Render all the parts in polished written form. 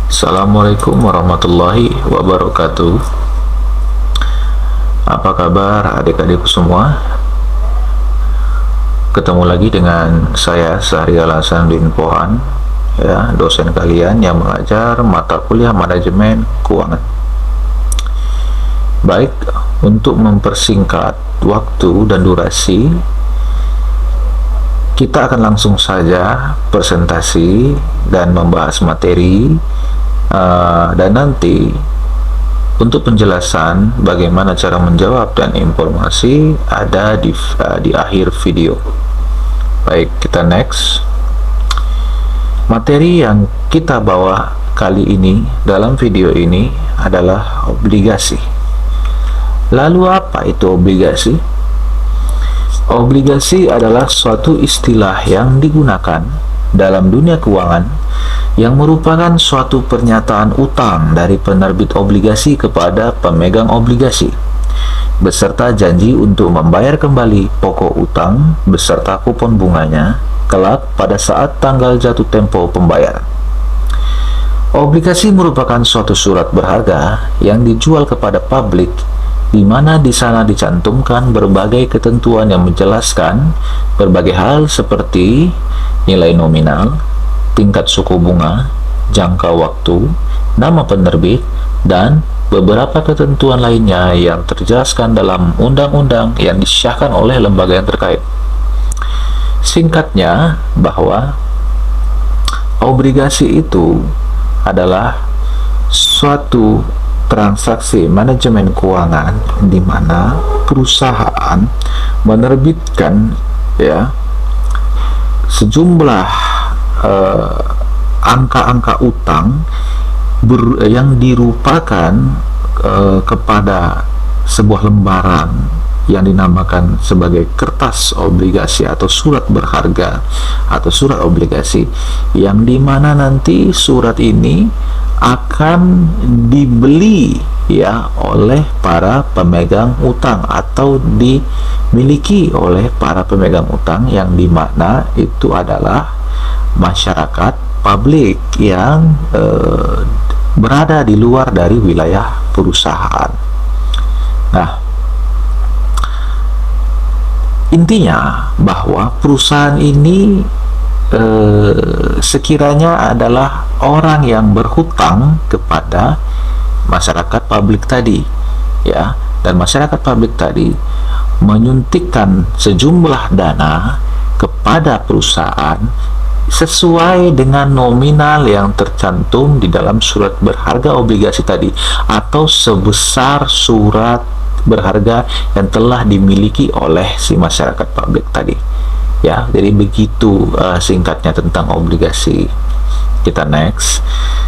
Assalamualaikum warahmatullahi wabarakatuh. Apa kabar adik-adikku semua? Ketemu lagi dengan saya Syahrial Hasanuddin Pohan, ya, dosen kalian yang mengajar mata kuliah manajemen keuangan. Baik, untuk mempersingkat waktu dan durasi, kita akan langsung saja presentasi dan membahas materi. Dan nanti untuk penjelasan bagaimana cara menjawab dan informasi ada di akhir video. Baik, kita next. Materi yang kita bawa kali ini dalam video ini adalah obligasi. Lalu apa itu obligasi? Obligasi adalah suatu istilah yang digunakan dalam dunia keuangan yang merupakan suatu pernyataan utang dari penerbit obligasi kepada pemegang obligasi beserta janji untuk membayar kembali pokok utang beserta kupon bunganya kelak pada saat tanggal jatuh tempo pembayaran. Obligasi merupakan suatu surat berharga yang dijual kepada publik, di mana di sana dicantumkan berbagai ketentuan yang menjelaskan berbagai hal seperti nilai nominal, tingkat suku bunga, jangka waktu, nama penerbit, dan beberapa ketentuan lainnya yang terjelaskan dalam undang-undang yang disahkan oleh lembaga yang terkait. Singkatnya, bahwa obligasi itu adalah suatu transaksi manajemen keuangan di mana perusahaan menerbitkan, ya, sejumlah angka-angka utang yang dirupakan kepada sebuah lembaran yang dinamakan sebagai kertas obligasi atau surat berharga atau surat obligasi, yang dimana nanti surat ini akan dibeli, ya, oleh para pemegang utang atau dimiliki oleh para pemegang utang, yang dimana itu adalah masyarakat publik yang berada di luar dari wilayah perusahaan. Nah, intinya bahwa perusahaan ini sekiranya adalah orang yang berhutang kepada masyarakat publik tadi, ya, dan masyarakat publik tadi menyuntikkan sejumlah dana kepada perusahaan sesuai dengan nominal yang tercantum di dalam surat berharga obligasi tadi atau sebesar surat berharga yang telah dimiliki oleh si masyarakat publik tadi, ya. Jadi begitu singkatnya tentang obligasi. Kita next.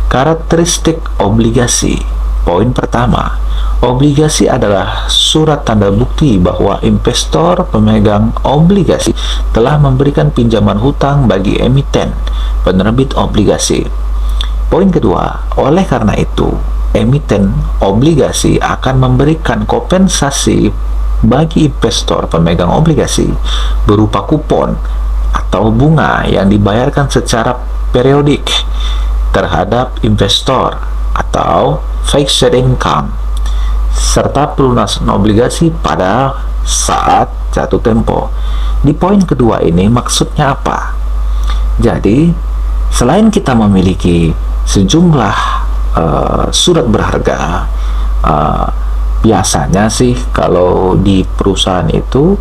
Karakteristik obligasi. Poin pertama, obligasi adalah surat tanda bukti bahwa investor pemegang obligasi telah memberikan pinjaman hutang bagi emiten penerbit obligasi. Poin kedua, oleh karena itu emiten obligasi akan memberikan kompensasi bagi investor pemegang obligasi berupa kupon atau bunga yang dibayarkan secara periodik terhadap investor atau fixed income, serta pelunasan obligasi pada saat jatuh tempo. Di poin kedua ini maksudnya apa? Jadi, selain kita memiliki sejumlah surat berharga, biasanya sih kalau di perusahaan itu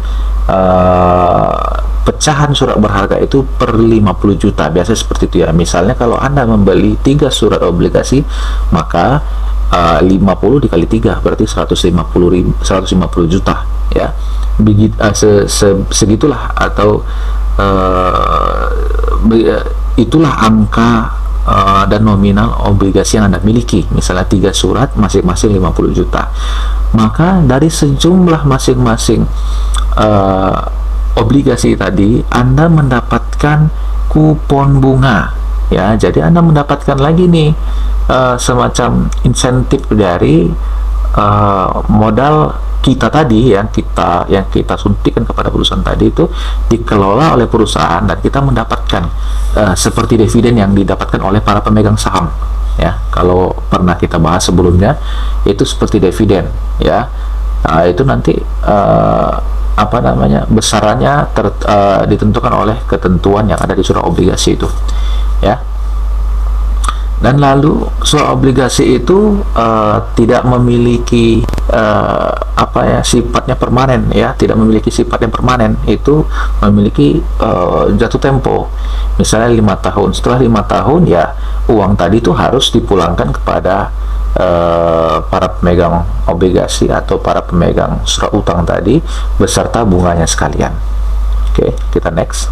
pecahan surat berharga itu per 50 juta, biasanya seperti itu, ya. Misalnya kalau Anda membeli 3 surat obligasi, maka 50 dikali 3 berarti 150 juta, ya. Segitulah atau itulah angka dan nominal obligasi yang Anda miliki. Misalnya 3 surat masing-masing 50 juta, maka dari sejumlah masing-masing obligasi tadi Anda mendapatkan kupon bunga, ya. Jadi Anda mendapatkan lagi nih semacam insentif dari modal kita tadi yang kita suntikan kepada perusahaan tadi itu dikelola oleh perusahaan dan kita mendapatkan seperti dividen yang didapatkan oleh para pemegang saham, ya. Kalau pernah kita bahas sebelumnya, itu seperti dividen, ya. Nah, itu nanti besarannya ditentukan oleh ketentuan yang ada di surat obligasi itu, ya. Dan lalu surat obligasi itu tidak memiliki sifatnya permanen, ya, tidak memiliki sifat yang permanen. Itu memiliki jatuh tempo, misalnya 5 tahun. Setelah 5 tahun, ya, uang tadi itu harus dipulangkan kepada para pemegang obligasi atau para pemegang surat utang tadi beserta bunganya sekalian. Oke, kita next.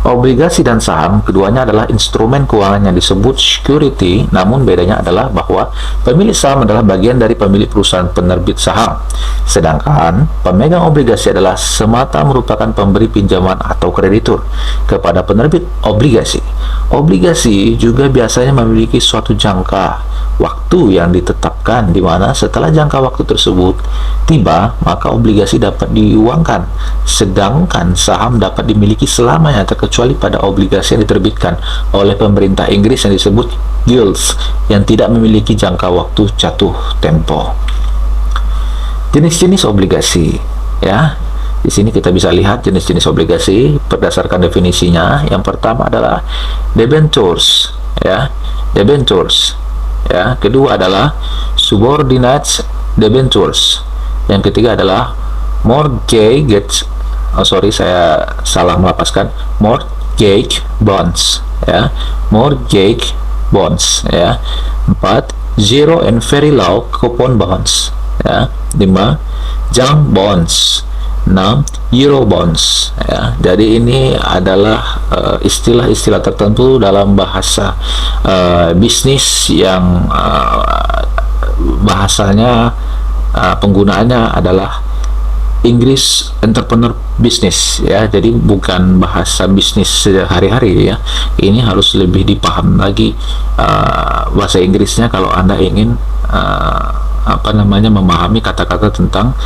Obligasi dan saham keduanya adalah instrumen keuangan yang disebut security, namun bedanya adalah bahwa pemilik saham adalah bagian dari pemilik perusahaan penerbit saham, sedangkan pemegang obligasi adalah semata merupakan pemberi pinjaman atau kreditur kepada penerbit obligasi. Obligasi juga biasanya memiliki suatu jangka waktu yang ditetapkan, di mana setelah jangka waktu tersebut tiba, maka obligasi dapat diuangkan, sedangkan saham dapat dimiliki selamanya terkecuali pada obligasi yang diterbitkan oleh pemerintah Inggris yang disebut gilts, yang tidak memiliki jangka waktu jatuh tempo. Jenis-jenis obligasi, ya. Di sini kita bisa lihat jenis-jenis obligasi berdasarkan definisinya. Yang pertama adalah debentures, ya, debentures. Ya, kedua adalah subordinate debentures. Yang ketiga adalah mortgage, saya salah melapaskan, mortgage bonds, ya, mortgage bonds, ya. 4, zero and very low coupon bonds, ya. 5, junk bonds. 6, euro bonds, ya. Jadi ini adalah istilah-istilah tertentu dalam bahasa bisnis yang bahasanya penggunaannya adalah English entrepreneur business, ya. Jadi bukan bahasa bisnis sehari-hari, ya. Ini harus lebih dipaham lagi bahasa Inggrisnya kalau Anda ingin memahami kata-kata tentang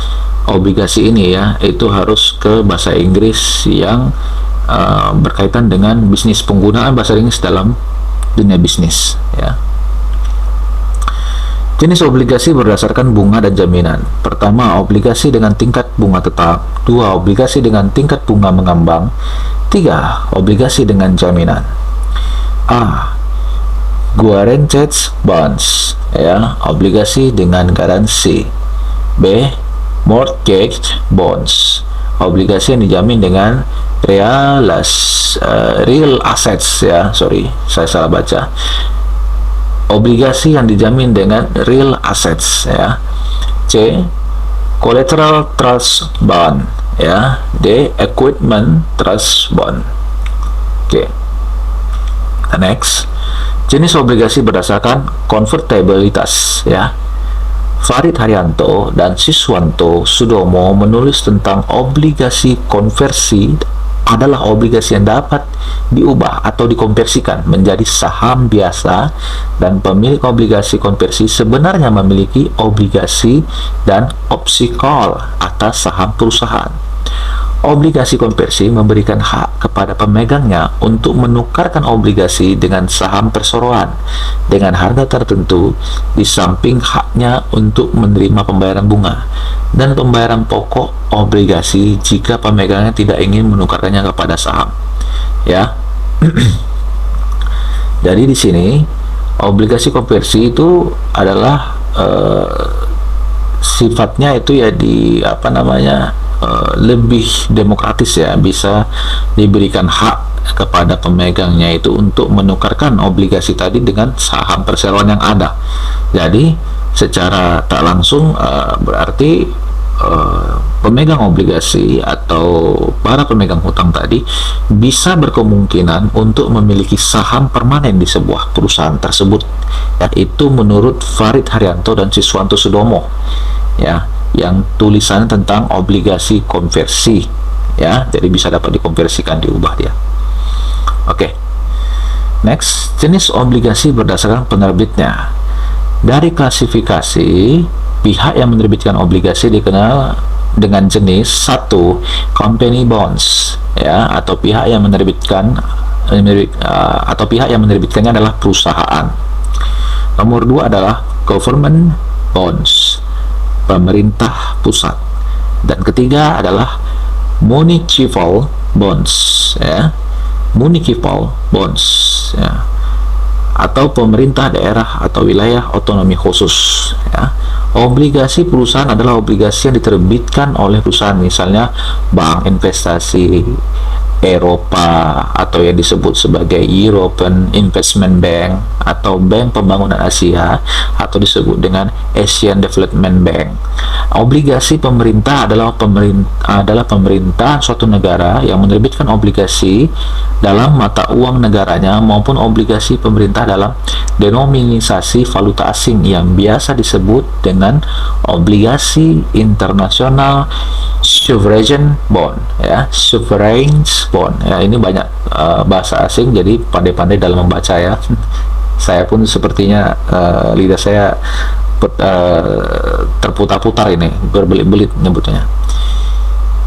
obligasi ini, ya. Itu harus ke bahasa Inggris yang berkaitan dengan bisnis, penggunaan bahasa Inggris dalam dunia bisnis, ya. Jenis obligasi berdasarkan bunga dan jaminan. Pertama, obligasi dengan tingkat bunga tetap. 2, obligasi dengan tingkat bunga mengambang. 3, obligasi dengan jaminan. A, guaranteed bonds, ya, obligasi dengan garansi. B, mortgage bonds, obligasi yang dijamin dengan real assets, ya, saya salah baca, obligasi yang dijamin dengan real assets, ya. C, collateral trust bond, ya. D, equipment trust bond. Oke. Next, jenis obligasi berdasarkan konvertibilitas, ya. Farid Haryanto dan Siswanto Sudomo menulis tentang obligasi konversi adalah obligasi yang dapat diubah atau dikonversikan menjadi saham biasa, dan pemilik obligasi konversi sebenarnya memiliki obligasi dan opsi call atas saham perusahaan. Obligasi konversi memberikan hak kepada pemegangnya untuk menukarkan obligasi dengan saham perseroan dengan harga tertentu, di samping haknya untuk menerima pembayaran bunga dan pembayaran pokok obligasi jika pemegangnya tidak ingin menukarkannya kepada saham, ya. Jadi di sini obligasi konversi itu adalah sifatnya itu, ya, lebih demokratis, ya, bisa diberikan hak kepada pemegangnya itu untuk menukarkan obligasi tadi dengan saham perseroan yang ada. Jadi secara tak langsung berarti pemegang obligasi atau para pemegang hutang tadi bisa berkemungkinan untuk memiliki saham permanen di sebuah perusahaan tersebut, ya, itu menurut Farid Haryanto dan Siswanto Sudomo, ya, yang tulisan tentang obligasi konversi, ya. Jadi bisa dapat dikonversikan, diubah dia. Oke. Next, jenis obligasi berdasarkan penerbitnya. Dari klasifikasi, pihak yang menerbitkan obligasi dikenal dengan jenis 1, company bonds, ya, atau pihak yang menerbitkannya adalah perusahaan. Nomor 2 adalah government bonds, pemerintah pusat. Dan ketiga adalah municipal bonds, ya, municipal bonds, ya, atau pemerintah daerah atau wilayah otonomi khusus, ya. Obligasi perusahaan adalah obligasi yang diterbitkan oleh perusahaan, misalnya bank investasi Eropa atau yang disebut sebagai European Investment Bank atau Bank Pembangunan Asia atau disebut dengan Asian Development Bank. Obligasi pemerintah adalah pemerintah suatu negara yang menerbitkan obligasi dalam mata uang negaranya maupun obligasi pemerintah dalam denominasi valuta asing yang biasa disebut dengan obligasi internasional sovereign bond, ya, sovereign bond, ya. Ini banyak bahasa asing, jadi pandai-pandai dalam membaca, ya. Saya pun sepertinya lidah saya terputar-putar ini, berbelit-belit nyebutnya.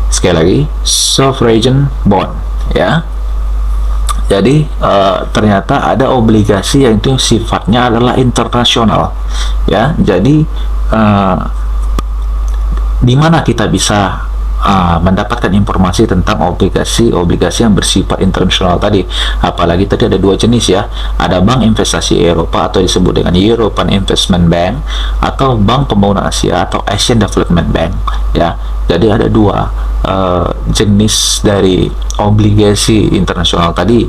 Sekali lagi, sovereign bond, ya. Jadi ternyata ada obligasi yang itu sifatnya adalah internasional, ya. Jadi di mana kita bisa mendapatkan informasi tentang obligasi yang bersifat internasional tadi? Apalagi tadi ada dua jenis, ya, ada bank investasi Eropa atau disebut dengan European Investment Bank atau Bank Pembangunan Asia atau Asian Development Bank, ya. Jadi ada dua jenis dari obligasi internasional tadi,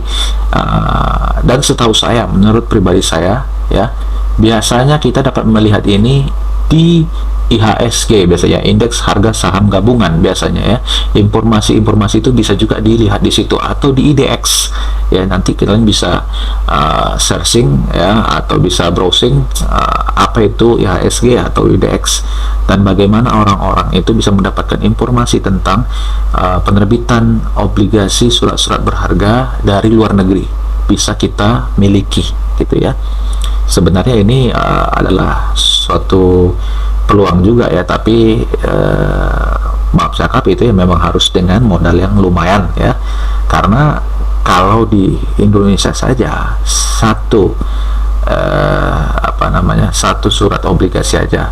dan setahu saya, menurut pribadi saya, ya, biasanya kita dapat melihat ini di IHSG, biasanya indeks harga saham gabungan, biasanya, ya. Informasi-informasi itu bisa juga dilihat di situ atau di IDX, ya. Nanti kalian bisa searching, ya, atau bisa browsing apa itu IHSG atau IDX dan bagaimana orang-orang itu bisa mendapatkan informasi tentang penerbitan obligasi surat-surat berharga dari luar negeri bisa kita miliki, gitu, ya. Sebenarnya ini adalah suatu peluang juga, ya, tapi maaf cakap itu ya memang harus dengan modal yang lumayan, ya, karena kalau di Indonesia saja satu satu surat obligasi aja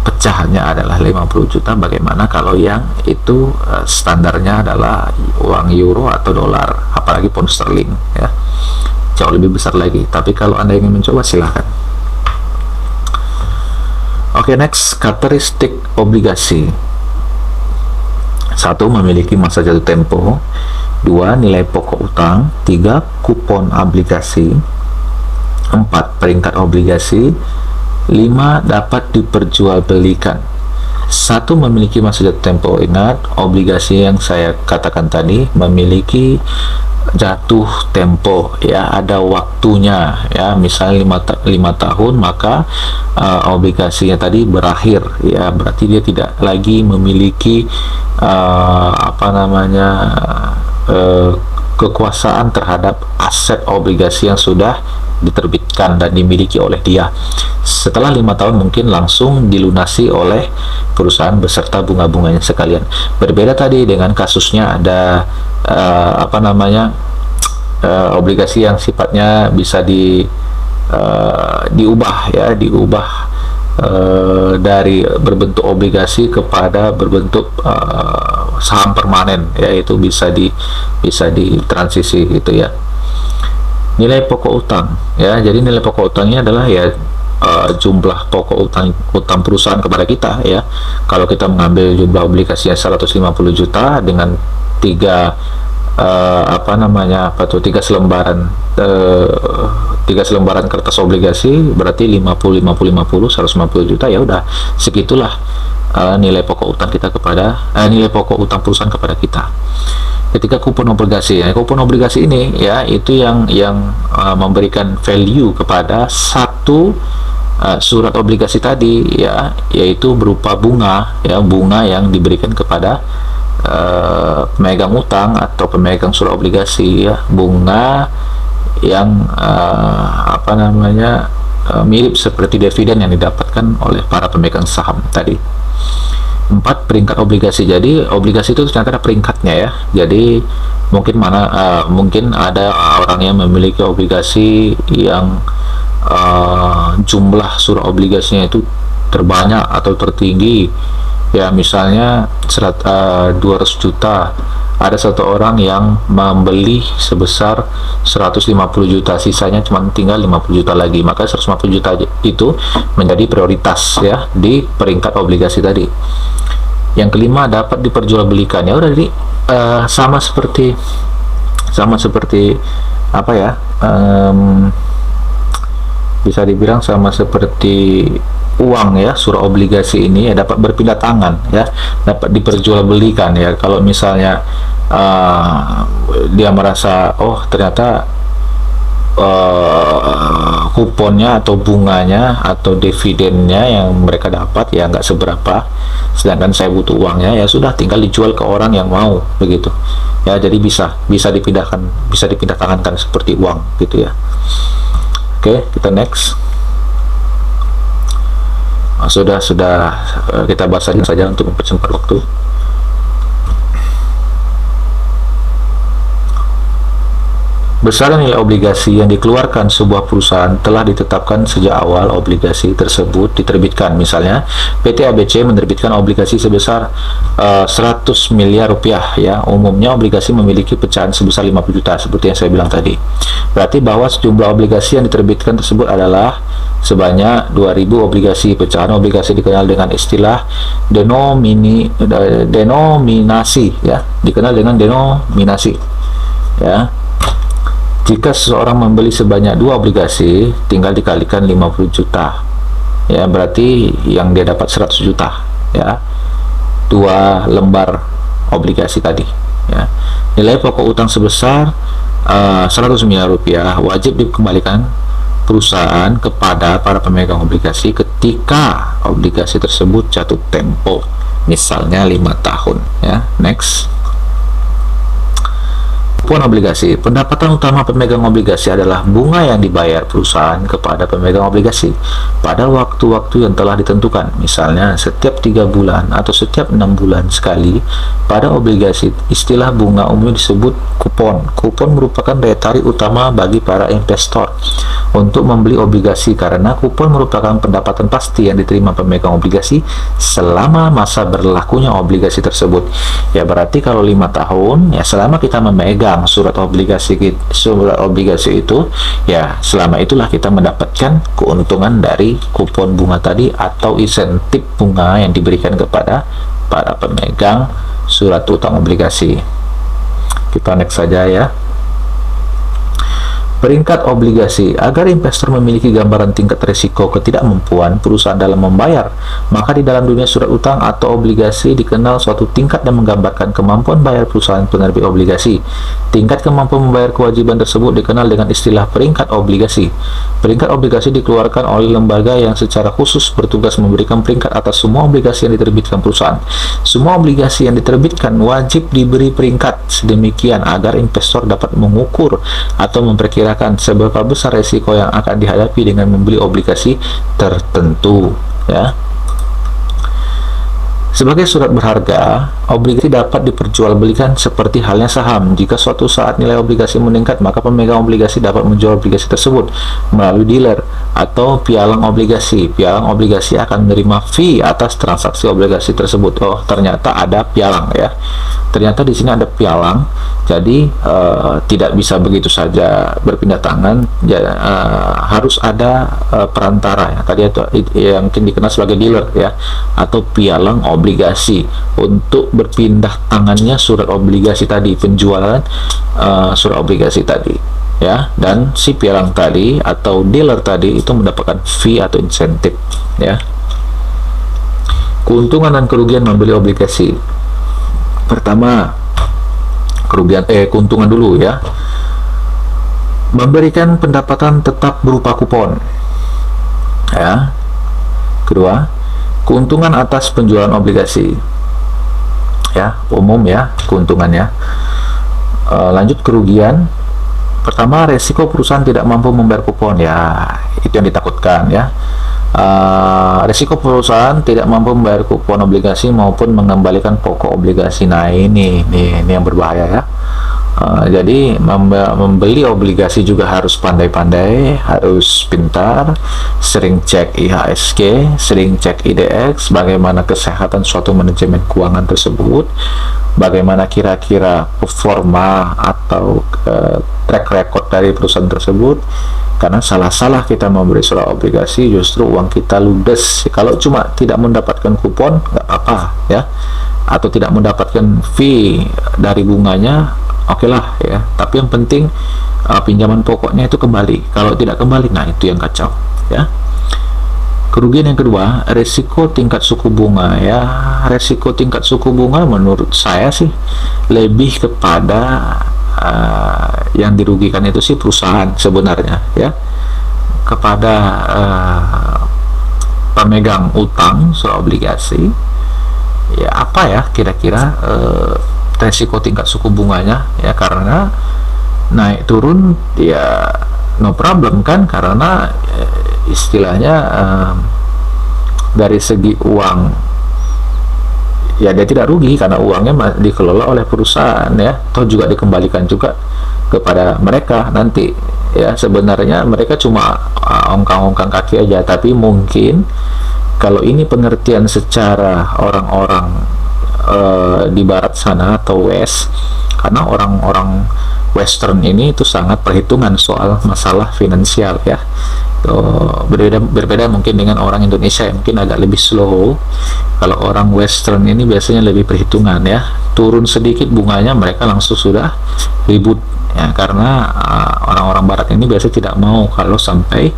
pecahannya adalah 50 juta, bagaimana kalau yang itu standarnya adalah uang euro atau dolar, apalagi pound sterling, ya, jauh lebih besar lagi. Tapi kalau Anda ingin mencoba, silahkan. Oke, next, karakteristik obligasi. 1. Memiliki masa jatuh tempo. 2. Nilai pokok utang. 3. Kupon obligasi. 4. Peringkat obligasi. 5. Dapat diperjualbelikan. 1. Memiliki masa jatuh tempo. Ingat, obligasi yang saya katakan tadi memiliki jatuh tempo, ya, ada waktunya, ya, misalnya 5 tahun, maka obligasinya tadi berakhir, ya, berarti dia tidak lagi memiliki kekuasaan terhadap aset obligasi yang sudah diterbitkan dan dimiliki oleh dia. Setelah 5 tahun mungkin langsung dilunasi oleh perusahaan beserta bunga-bunganya sekalian. Berbeda tadi dengan kasusnya ada obligasi yang sifatnya bisa diubah, ya, dari berbentuk obligasi kepada berbentuk saham permanen, yaitu bisa ditransisi, gitu, ya. Nilai pokok utang, ya, jadi nilai pokok utangnya adalah, ya, jumlah pokok utang perusahaan kepada kita, ya. Kalau kita mengambil jumlah obligasinya 150 juta dengan tiga selembaran kertas obligasi, berarti 150 juta, ya udah segitulah nilai pokok utang kita nilai pokok utang perusahaan kepada kita. Ketika kupon obligasi, ya, kupon obligasi ini, ya, itu yang memberikan value kepada satu surat obligasi tadi, ya, yaitu berupa bunga, ya, bunga yang diberikan kepada pemegang utang atau pemegang surat obligasi, ya, bunga yang mirip seperti dividen yang didapatkan oleh para pemegang saham tadi. 4. Peringkat obligasi. Jadi obligasi itu ternyata ada peringkatnya, ya. Jadi mungkin ada orang yang memiliki obligasi yang jumlah surat obligasinya itu terbanyak atau tertinggi, ya misalnya 200 juta, ada satu orang yang membeli sebesar 150 juta, sisanya cuma tinggal 50 juta lagi, maka 150 juta itu menjadi prioritas ya di peringkat obligasi tadi. Yang kelima, dapat diperjualbelikan. Ya udah, jadi sama seperti apa ya, bisa dibilang sama seperti uang ya. Surat obligasi ini ya dapat berpindah tangan ya, dapat diperjualbelikan ya. Kalau misalnya dia merasa oh ternyata kuponnya atau bunganya atau dividennya yang mereka dapat ya nggak seberapa, sedangkan saya butuh uangnya, ya sudah tinggal dijual ke orang yang mau begitu ya. Jadi bisa dipindah tangankan seperti uang gitu ya. Oke, kita next. Sudah kita bahas saja untuk mempercepat waktu. Besaran nilai obligasi yang dikeluarkan sebuah perusahaan telah ditetapkan sejak awal obligasi tersebut diterbitkan. Misalnya, PT ABC menerbitkan obligasi sebesar 100 miliar rupiah ya. Umumnya obligasi memiliki pecahan sebesar 50 juta seperti yang saya bilang tadi. Berarti bahwa sejumlah obligasi yang diterbitkan tersebut adalah sebanyak 2000 obligasi. Pecahan obligasi dikenal dengan istilah denominasi ya, dikenal dengan denominasi ya. Jika seseorang membeli sebanyak 2 obligasi, tinggal dikalikan 50 juta ya, berarti yang dia dapat 100 juta ya, 2 lembar obligasi tadi ya. Nilai pokok utang sebesar 100 miliar rupiah wajib dikembalikan perusahaan kepada para pemegang obligasi ketika obligasi tersebut jatuh tempo, misalnya 5 tahun ya. Next. Kupon obligasi. Pendapatan utama pemegang obligasi adalah bunga yang dibayar perusahaan kepada pemegang obligasi pada waktu-waktu yang telah ditentukan. Misalnya setiap 3 bulan atau setiap 6 bulan sekali. Pada obligasi, istilah bunga umumnya disebut kupon. Kupon merupakan daya tarik utama bagi para investor untuk membeli obligasi karena kupon merupakan pendapatan pasti yang diterima pemegang obligasi selama masa berlakunya obligasi tersebut. Ya berarti kalau 5 tahun ya, selama kita memegang surat obligasi itu ya, selama itulah kita mendapatkan keuntungan dari kupon bunga tadi atau insentif bunga yang diberikan kepada para pemegang surat utang obligasi. Kita next saja ya. Peringkat obligasi. Agar investor memiliki gambaran tingkat risiko ketidakmampuan perusahaan dalam membayar, maka di dalam dunia surat utang atau obligasi dikenal suatu tingkat dan menggambarkan kemampuan bayar perusahaan penerbit obligasi. Tingkat kemampuan membayar kewajiban tersebut dikenal dengan istilah peringkat obligasi. Peringkat obligasi dikeluarkan oleh lembaga yang secara khusus bertugas memberikan peringkat atas semua obligasi yang diterbitkan perusahaan. Semua obligasi yang diterbitkan wajib diberi peringkat sedemikian agar investor dapat mengukur atau memperkirakan seberapa besar resiko yang akan dihadapi dengan membeli obligasi tertentu ya. Sebagai surat berharga, obligasi dapat diperjualbelikan seperti halnya saham. Jika suatu saat nilai obligasi meningkat, maka pemegang obligasi dapat menjual obligasi tersebut melalui dealer atau pialang obligasi. Pialang obligasi akan menerima fee atas transaksi obligasi tersebut. Oh, ternyata ada pialang ya. Ternyata di sini ada pialang. Jadi tidak bisa begitu saja berpindah tangan. Harus ada perantara ya. Tadi itu yang mungkin dikenal sebagai dealer ya, atau pialang obligasi untuk berpindah tangannya surat obligasi tadi, penjualan surat obligasi tadi ya. Dan si pialang tadi atau dealer tadi itu mendapatkan fee atau insentif ya. Keuntungan dan kerugian membeli obligasi. Pertama, keuntungan dulu ya. Memberikan pendapatan tetap berupa kupon ya. Kedua, keuntungan atas penjualan obligasi ya, umum ya keuntungannya. Lanjut, kerugian. Pertama, resiko perusahaan tidak mampu membayar kupon ya, itu yang ditakutkan ya. Resiko perusahaan tidak mampu membayar kupon obligasi maupun mengembalikan pokok obligasi. Nah ini yang berbahaya ya. Jadi membeli obligasi juga harus pandai-pandai, harus pintar, sering cek IHSG, sering cek IDX, bagaimana kesehatan suatu manajemen keuangan tersebut, bagaimana kira-kira performa atau track record dari perusahaan tersebut. Karena salah-salah kita memberi surat obligasi, justru uang kita ludes. Kalau cuma tidak mendapatkan kupon, nggak apa-apa ya, atau tidak mendapatkan fee dari bunganya, oke lah ya. Tapi yang penting pinjaman pokoknya itu kembali. Kalau tidak kembali, nah itu yang kacau ya. Kerugian yang kedua, resiko tingkat suku bunga ya. Resiko tingkat suku bunga menurut saya sih lebih kepada yang dirugikan itu sih perusahaan sebenarnya ya, kepada pemegang utang surat obligasi ya. Apa ya kira-kira resiko tingkat suku bunganya ya, karena naik turun ya no problem kan, karena istilahnya dari segi uang ya dia tidak rugi karena uangnya dikelola oleh perusahaan ya, toh juga dikembalikan juga kepada mereka nanti ya. Sebenarnya mereka cuma ongkang-ongkang kaki aja, tapi mungkin kalau ini pengertian secara orang-orang di barat sana atau west, karena orang-orang western ini itu sangat perhitungan soal masalah finansial ya. Berbeda mungkin dengan orang Indonesia yang mungkin agak lebih slow. Kalau orang western ini biasanya lebih perhitungan ya, turun sedikit bunganya mereka langsung sudah ribut ya, karena orang-orang barat ini biasanya tidak mau kalau sampai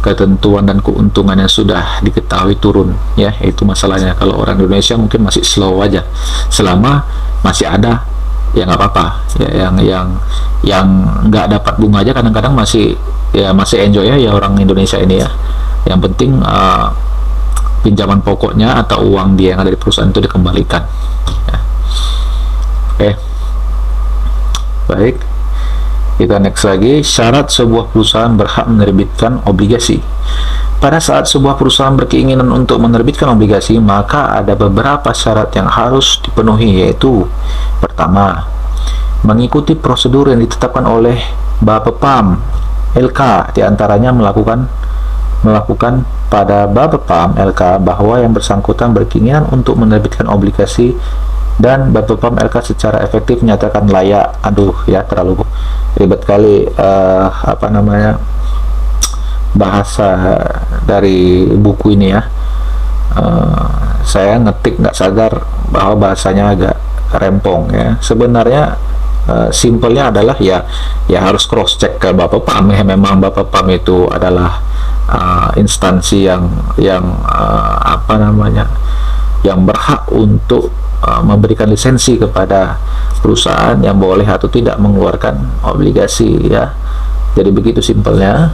ketentuan dan keuntungan yang sudah diketahui turun ya. Itu masalahnya. Kalau orang Indonesia mungkin masih slow aja, selama masih ada ya nggak apa-apa ya. Yang nggak dapat bunga aja kadang-kadang masih enjoy ya orang Indonesia ini ya. Yang penting pinjaman pokoknya atau uang dia yang ada di perusahaan itu dikembalikan ya. Oke, baik, kita next lagi. Syarat sebuah perusahaan berhak menerbitkan obligasi. Pada saat sebuah perusahaan berkeinginan untuk menerbitkan obligasi, maka ada beberapa syarat yang harus dipenuhi, yaitu pertama, mengikuti prosedur yang ditetapkan oleh Bapepam LK, diantaranya melakukan pada Bapepam LK bahwa yang bersangkutan berkeinginan untuk menerbitkan obligasi dan Bapepam LK secara efektif menyatakan layak. Aduh ya, terlalu ribet kali bahasa dari buku ini ya. Saya ngetik nggak sadar bahwa bahasanya agak rempong ya. Sebenarnya simpelnya adalah ya harus cross check ke Bapepam ya. Memang Bapepam itu adalah instansi yang yang berhak untuk memberikan lisensi kepada perusahaan yang boleh atau tidak mengeluarkan obligasi ya. Jadi begitu simpelnya.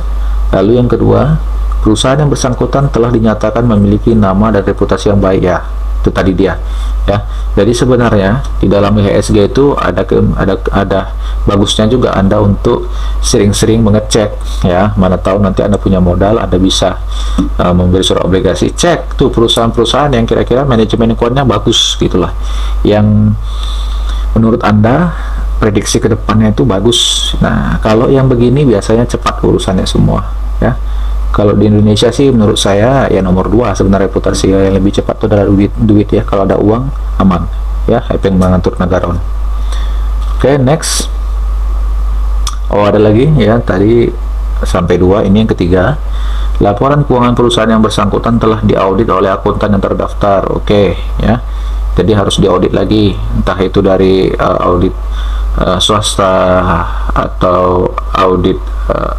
Lalu yang kedua, perusahaan yang bersangkutan telah dinyatakan memiliki nama dan reputasi yang baik ya. Itu tadi dia ya. Jadi sebenarnya di dalam IHSG itu ada bagusnya juga Anda untuk sering-sering mengecek ya. Mana tahu nanti Anda punya modal, Anda bisa memberi surat obligasi. Cek tuh perusahaan-perusahaan yang kira-kira manajemen keuangannya bagus gitulah, yang menurut Anda prediksi ke depannya itu bagus. Nah, kalau yang begini biasanya cepat urusannya semua ya. Kalau di Indonesia sih menurut saya ya nomor 2 sebenarnya reputasi yang lebih cepat itu adalah duit ya. Kalau ada uang aman ya, yang mengatur negara. Oke, next. Oh, ada lagi ya, tadi sampai 2, ini yang ketiga. Laporan keuangan perusahaan yang bersangkutan telah diaudit oleh akuntan yang terdaftar. Oke ya. Jadi harus diaudit lagi, entah itu dari audit swasta atau audit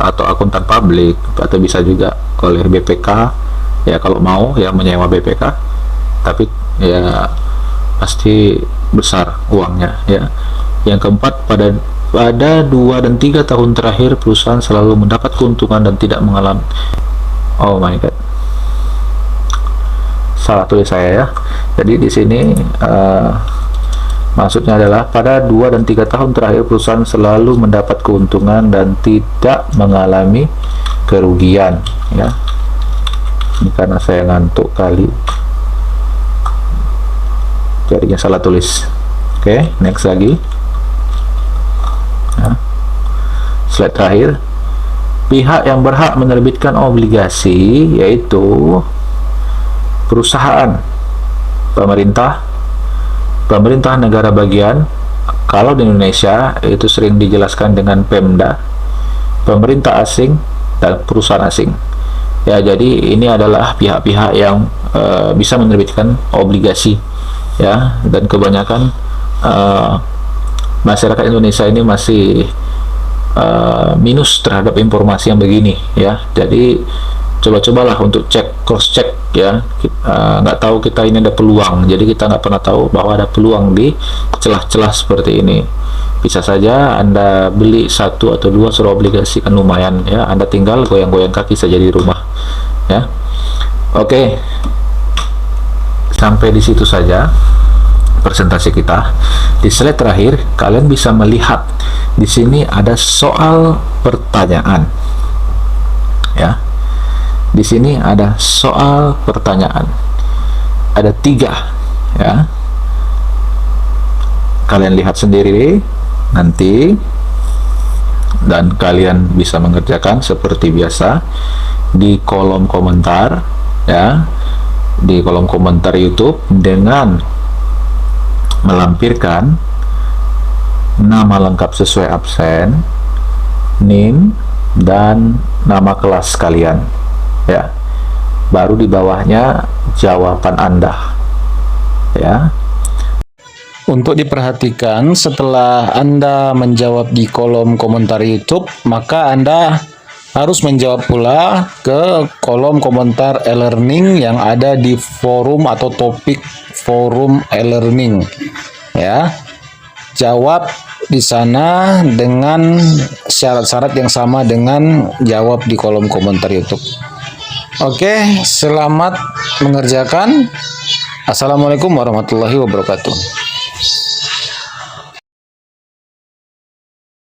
atau akuntan publik, atau bisa juga oleh BPK ya kalau mau ya, menyewa BPK, tapi ya pasti besar uangnya ya. Yang keempat, pada 2 dan 3 tahun terakhir perusahaan selalu mendapat keuntungan dan tidak mengalami, oh my god, salah tulis saya ya. Jadi di sini maksudnya adalah pada 2 dan 3 tahun terakhir perusahaan selalu mendapat keuntungan dan tidak mengalami kerugian ya. Ini karena saya ngantuk kali, jadinya salah tulis. Oke, next lagi. slide terakhir. Pihak yang berhak menerbitkan obligasi yaitu perusahaan, pemerintah negara bagian. Kalau di Indonesia itu sering dijelaskan dengan Pemda, pemerintah asing, dan perusahaan asing. Ya, jadi ini adalah pihak-pihak yang bisa menerbitkan obligasi, ya. Dan kebanyakan masyarakat Indonesia ini masih minus terhadap informasi yang begini, ya. Jadi coba-cobalah untuk cross check, ya. Nggak tahu kita ini ada peluang, jadi kita nggak pernah tahu bahwa ada peluang di celah-celah seperti ini. Bisa saja Anda beli 1 atau 2 surat obligasi, kan lumayan, ya. Anda tinggal goyang-goyang kaki saja di rumah, ya. Oke, sampai di situ saja presentasi kita. Di slide terakhir kalian bisa melihat di sini ada soal pertanyaan, ya. Di sini ada soal pertanyaan, ada 3, ya. Kalian lihat sendiri nanti, dan kalian bisa mengerjakan seperti biasa di kolom komentar, ya, di kolom komentar YouTube dengan melampirkan nama lengkap sesuai absen, NIM, dan nama kelas kalian, ya. Baru di bawahnya jawaban Anda, ya. Untuk diperhatikan, setelah Anda menjawab di kolom komentar YouTube, maka Anda harus menjawab pula ke kolom komentar e-learning yang ada di forum atau topik forum e-learning, ya. Jawab di sana dengan syarat-syarat yang sama dengan jawab di kolom komentar YouTube. Oke, selamat mengerjakan. Assalamualaikum warahmatullahi wabarakatuh.